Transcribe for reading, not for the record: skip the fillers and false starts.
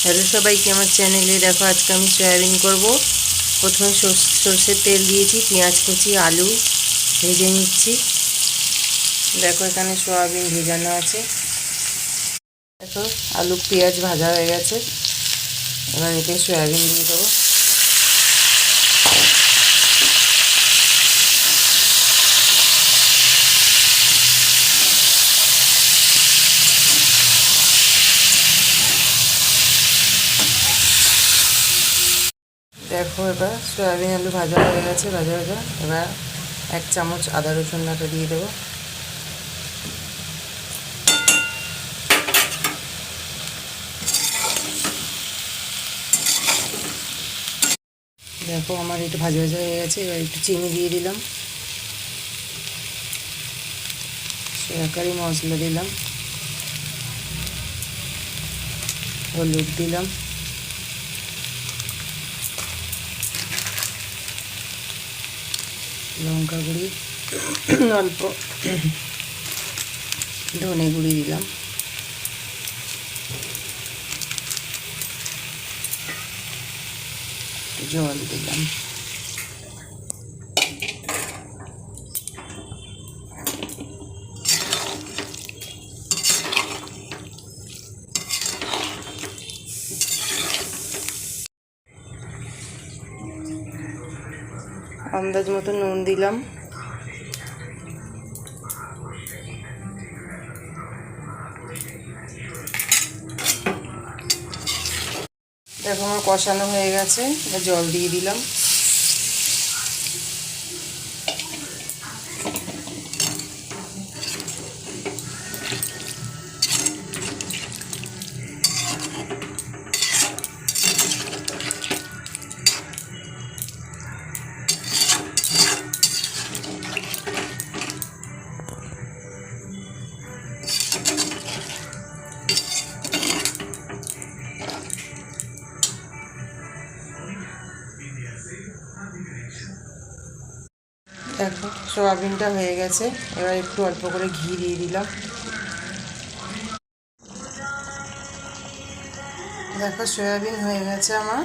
Hello সবাইকে আমার চ্যানেলে। দেখো আজকে আমি সয়াবিন করব। প্রথমে সর্ষের তেল দিয়েছি, পেঁয়াজ কুচি, আলু ভেজে নিচ্ছি। দেখো এখানে সয়াবিন ভেজানো আছে। দেখো আলু পেঁয়াজ ভাজা হয়ে গেছে। এবার এতে সয়াবিন দিয়ে দেবো। দেখো এবার সয়াবিন আলু ভাজা হয়ে গেছে, ভাজা। এবার 1 চামচ আদা রসুন বাটা দিয়ে দেবো। দেখো আমার একটু ভাজা হয়ে গেছে। এবার একটু চিনি দিয়ে দিলাম, তরকারি মশলা দিলাম, হলুদ দিলাম, লঙ্কা গুঁড়ি অল্প, ধনে গুঁড়ি দিলাম, জল দিলাম। আন্দাজ মতো নুন দিলাম। দেখো আমার কষানো হয়ে গেছে, এবার জল দিয়ে দিলাম। দেখো সোয়াবিনটা হয়ে গেছে। এবার একটু অল্প করে ঘি দিয়ে দিলাম। দেখো সয়াবিন হয়ে গেছে আমার।